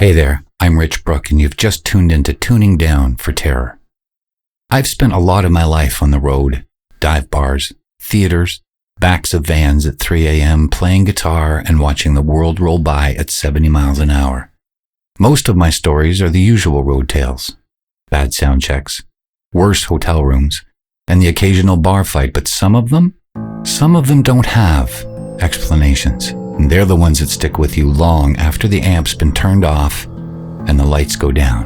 Hey there, I'm Rich Bruck, and you've just tuned into Tuning Down for Terror. I've spent a lot of my life on the road, dive bars, theaters, backs of vans at 3 a.m., playing guitar and watching the world roll by at 70 miles an hour. Most of my stories are the usual road tales. Bad sound checks, worse hotel rooms, and the occasional bar fight, but some of them don't have explanations. And they're the ones that stick with you long after the amp's been turned off and the lights go down.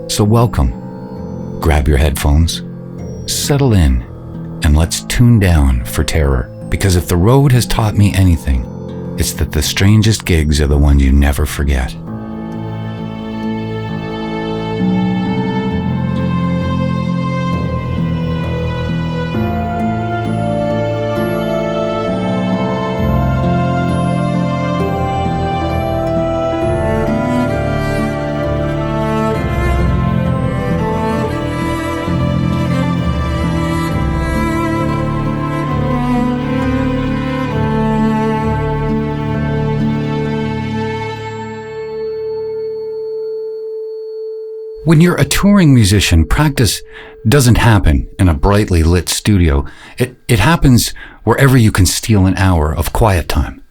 So welcome. Grab your headphones, settle in, and let's tune down for terror. Because if the road has taught me anything, it's that the strangest gigs are the ones you never forget. When you're a touring musician, practice doesn't happen in a brightly lit studio. It happens wherever you can steal an hour of quiet time.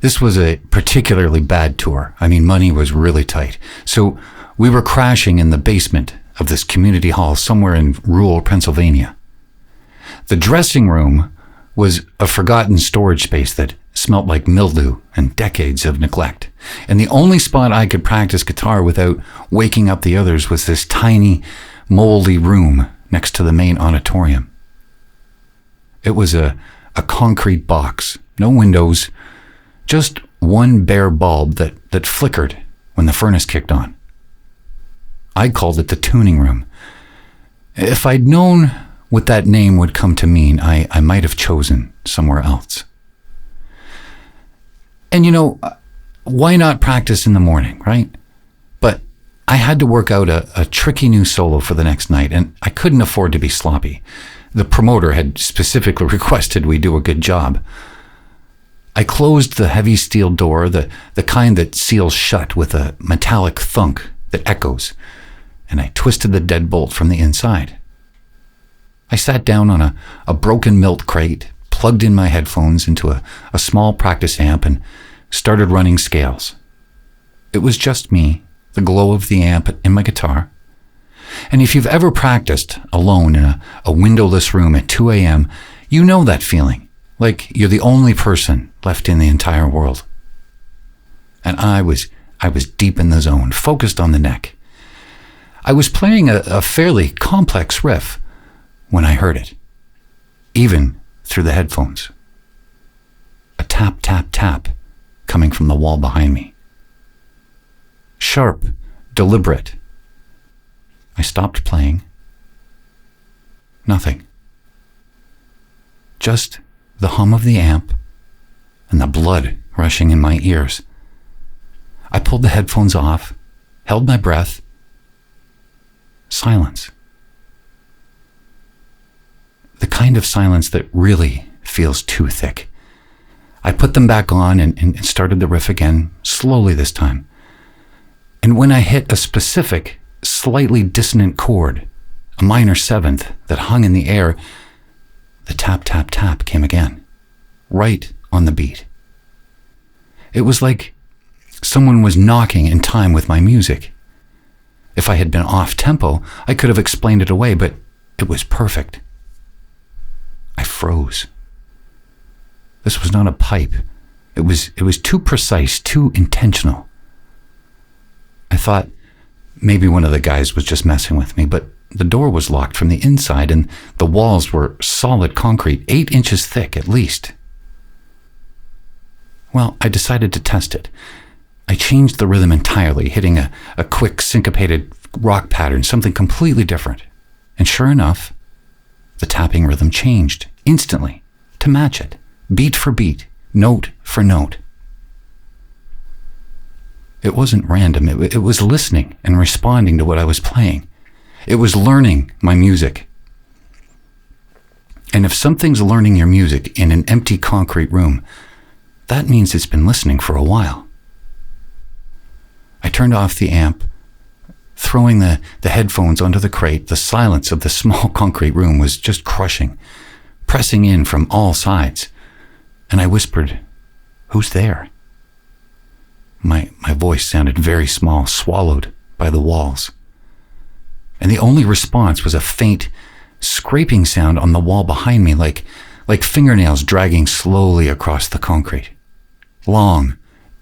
This was a particularly bad tour. Money was really tight. So we were crashing in the basement of this community hall somewhere in rural Pennsylvania. The dressing room was a forgotten storage space that smelt like mildew and decades of neglect. And the only spot I could practice guitar without waking up the others was this tiny, moldy room next to the main auditorium. It was a concrete box, no windows, just one bare bulb that flickered when the furnace kicked on. I called it the tuning room. If I'd known what that name would come to mean, I might have chosen somewhere else. And why not practice in the morning, right? But I had to work out a tricky new solo for the next night, and I couldn't afford to be sloppy. The promoter had specifically requested we do a good job. I closed the heavy steel door, the kind that seals shut with a metallic thunk that echoes, and I twisted the deadbolt from the inside. I sat down on a broken milk crate, plugged in my headphones into a small practice amp, and started running scales. It was just me, the glow of the amp in my guitar. And if you've ever practiced alone in a windowless room at 2 a.m., you know that feeling, like you're the only person left in the entire world. And I was deep in the zone, focused on the neck. I was playing a fairly complex riff when I heard it, even through the headphones. A tap, tap, tap coming from the wall behind me. Sharp, deliberate. I stopped playing. Nothing. Just the hum of the amp and the blood rushing in my ears. I pulled the headphones off, held my breath. Silence. The kind of silence that really feels too thick. I put them back on and started the riff again, slowly this time. And when I hit a specific, slightly dissonant chord, a minor seventh that hung in the air, the tap, tap, tap came again, right on the beat. It was like someone was knocking in time with my music. If I had been off tempo, I could have explained it away, but it was perfect. I froze. This was not a pipe. It was too precise, too intentional. I thought maybe one of the guys was just messing with me, but the door was locked from the inside and the walls were solid concrete, 8 inches thick at least. Well, I decided to test it. I changed the rhythm entirely, hitting a quick syncopated rock pattern, something completely different. And sure enough, the tapping rhythm changed instantly to match it, beat for beat, note for note. It wasn't random. It was listening and responding to what I was playing. It was learning my music. And if something's learning your music in an empty concrete room, that means it's been listening for a while. turned off the amp, throwing the headphones onto the crate. The silence of the small concrete room was just crushing, pressing in from all sides. And I whispered, "Who's there?" My voice sounded very small, swallowed by the walls. And the only response was a faint scraping sound on the wall behind me, like fingernails dragging slowly across the concrete. Long,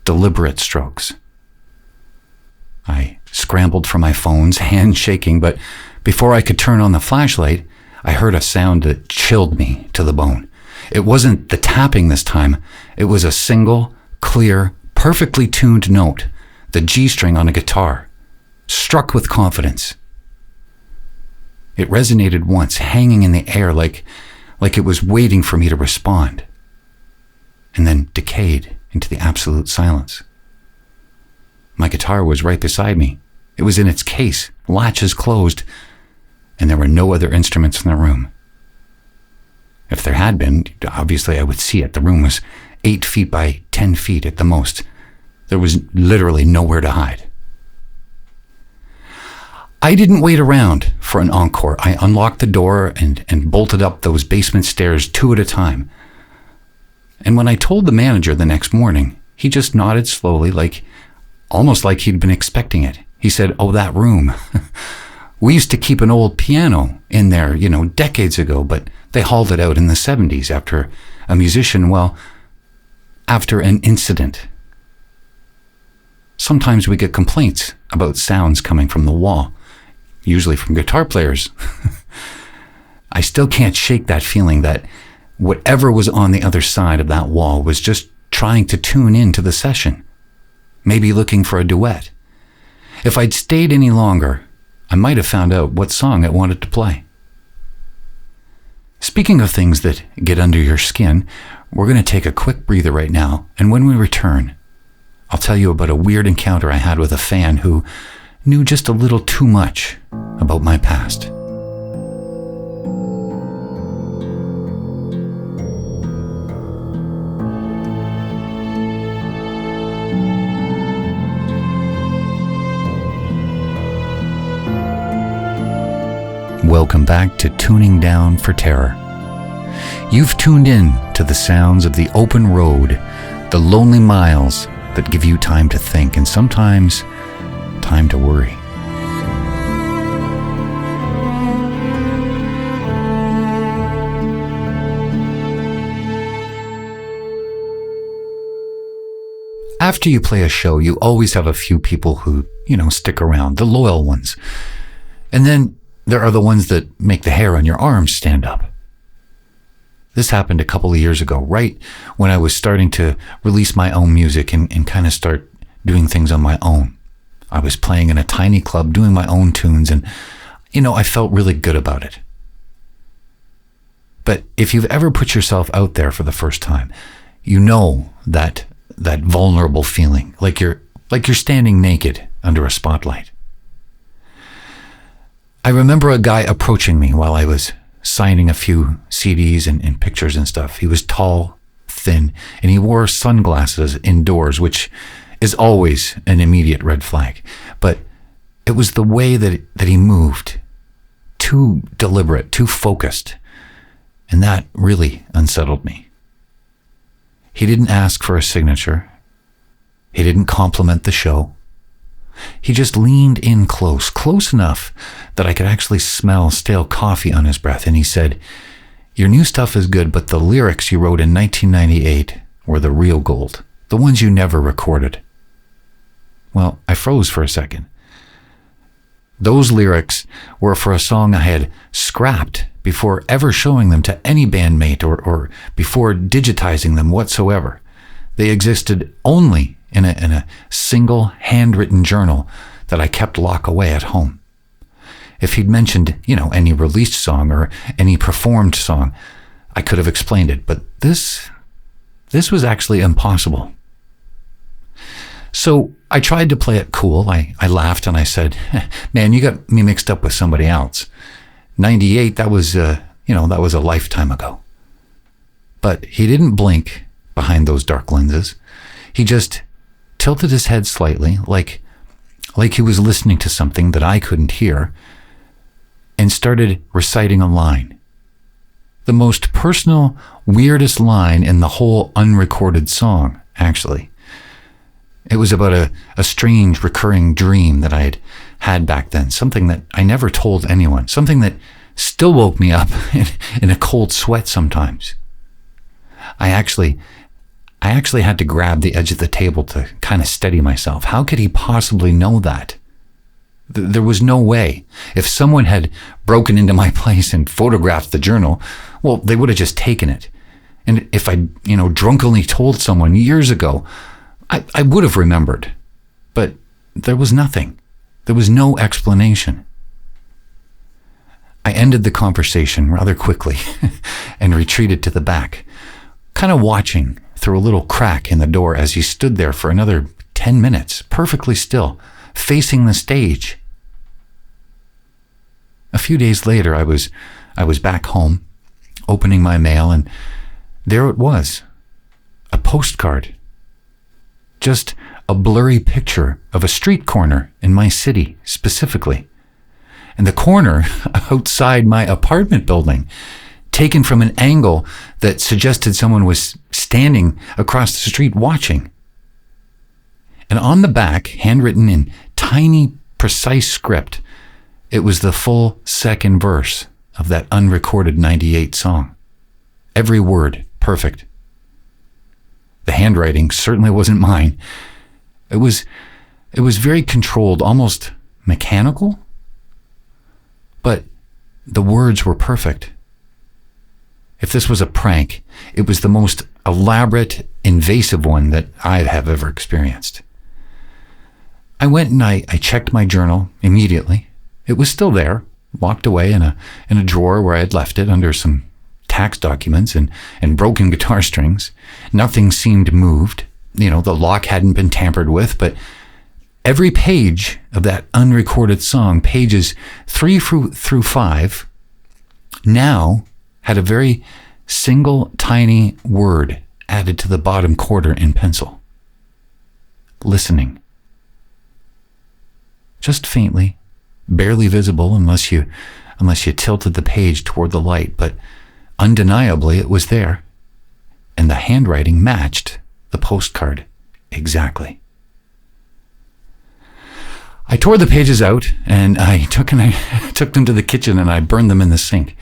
deliberate strokes. I scrambled for my phones, hands shaking, but before I could turn on the flashlight, I heard a sound that chilled me to the bone. It wasn't the tapping this time. It was a single, clear, perfectly tuned note, the G string on a guitar, struck with confidence. It resonated once, hanging in the air like it was waiting for me to respond, and then decayed into the absolute silence. My guitar was right beside me. It was in its case, latches closed, and there were no other instruments in the room. If there had been, obviously I would see it. The room was 8 feet by 10 feet at the most. There was literally nowhere to hide. I didn't wait around for an encore. I unlocked the door and bolted up those basement stairs 2 at a time. And when I told the manager the next morning, he just nodded slowly, almost like he'd been expecting it. He said, "Oh, that room. We used to keep an old piano in there, decades ago, but they hauled it out in the 70s after after an incident. Sometimes we get complaints about sounds coming from the wall, usually from guitar players." I still can't shake that feeling that whatever was on the other side of that wall was just trying to tune in to the session, maybe looking for a duet. If I'd stayed any longer, I might have found out what song it wanted to play. Speaking of things that get under your skin, we're going to take a quick breather right now, and when we return, I'll tell you about a weird encounter I had with a fan who knew just a little too much about my past. Welcome back to Tuning Down for Terror. You've tuned in to the sounds of the open road, the lonely miles that give you time to think and sometimes time to worry. After you play a show, you always have a few people who, stick around, the loyal ones. And then there are the ones that make the hair on your arms stand up. This happened a couple of years ago, right when I was starting to release my own music and kind of start doing things on my own. I was playing in a tiny club, doing my own tunes, and, I felt really good about it. But if you've ever put yourself out there for the first time, you know that vulnerable feeling, like you're standing naked under a spotlight. I remember a guy approaching me while I was signing a few CDs and pictures and stuff. He was tall, thin, and he wore sunglasses indoors, which is always an immediate red flag. But it was the way that he moved, too deliberate, too focused, and that really unsettled me. He didn't ask for a signature. He didn't compliment the show. He just leaned in close enough that I could actually smell stale coffee on his breath, and he said, "Your new stuff is good, but the lyrics you wrote in 1998 were the real gold, the ones you never recorded." Well, I froze for a second. Those lyrics were for a song I had scrapped before ever showing them to any bandmate or before digitizing them whatsoever. They existed only in a single handwritten journal that I kept locked away at home. If he'd mentioned, any released song or any performed song, I could have explained it, but this was actually impossible. So I tried to play it cool. I laughed and I said, "Man, you got me mixed up with somebody else. 98, that was a lifetime ago." But he didn't blink behind those dark lenses. He just tilted his head slightly, like like he was listening to something that I couldn't hear, and started reciting a line. The most personal, weirdest line in the whole unrecorded song, actually. It was about a strange, recurring dream that I had back then, something that I never told anyone, something that still woke me up in a cold sweat sometimes. I actually had to grab the edge of the table to kind of steady myself. How could he possibly know that? There was no way. If someone had broken into my place and photographed the journal, well, they would have just taken it. And if I, drunkenly told someone years ago, I would have remembered. But there was nothing. There was no explanation. I ended the conversation rather quickly and retreated to the back, kind of watching through a little crack in the door as he stood there for another 10 minutes, perfectly still, facing the stage. A few days later, I was back home, opening my mail, and there it was, a postcard. Just a blurry picture of a street corner in my city, specifically. And the corner outside my apartment building, taken from an angle that suggested someone was standing across the street watching. And on the back, handwritten in tiny, precise script, it was the full second verse of that unrecorded 98 song. Every word perfect. The handwriting certainly wasn't mine. It was very controlled, almost mechanical, but the words were perfect. If this was a prank, it was the most elaborate, invasive one that I have ever experienced. I went and I checked my journal immediately. It was still there, locked away in a drawer where I had left it under some tax documents and broken guitar strings. Nothing seemed moved. The lock hadn't been tampered with, but every page of that unrecorded song, pages 3 through 5, now had a very single tiny word added to the bottom quarter in pencil. Listening. Just faintly, barely visible unless you tilted the page toward the light, but undeniably it was there, and the handwriting matched the postcard exactly. I tore the pages out and I took them to the kitchen and I burned them in the sink,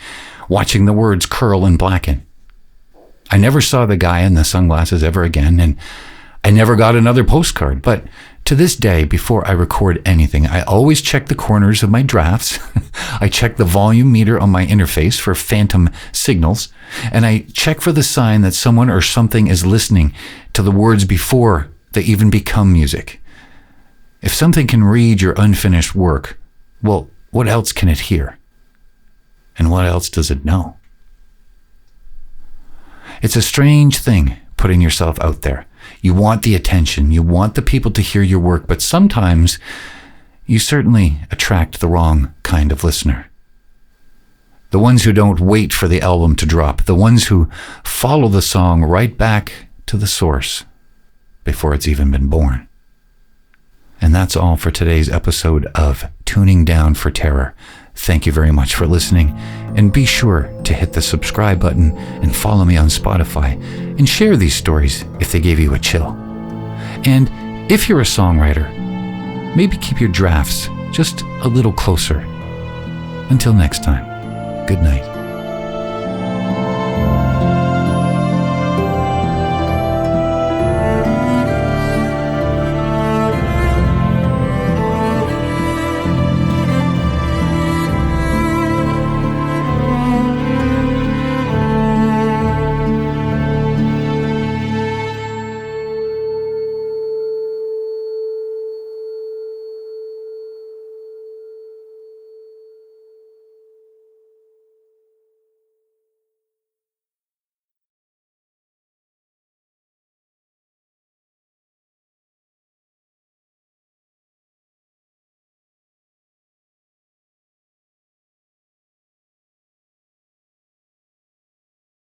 watching the words curl and blacken. I never saw the guy in the sunglasses ever again, and I never got another postcard, but to this day, before I record anything, I always check the corners of my drafts. I check the volume meter on my interface for phantom signals, and I check for the sign that someone or something is listening to the words before they even become music. If something can read your unfinished work, well, what else can it hear? And what else does it know? It's a strange thing, putting yourself out there. You want the attention, you want the people to hear your work, but sometimes you certainly attract the wrong kind of listener. The ones who don't wait for the album to drop, the ones who follow the song right back to the source before it's even been born. And that's all for today's episode of Tuning Down for Terror. Thank you very much for listening, and be sure to hit the subscribe button and follow me on Spotify, and share these stories if they gave you a chill. And if you're a songwriter, maybe keep your drafts just a little closer. Until next time, good night.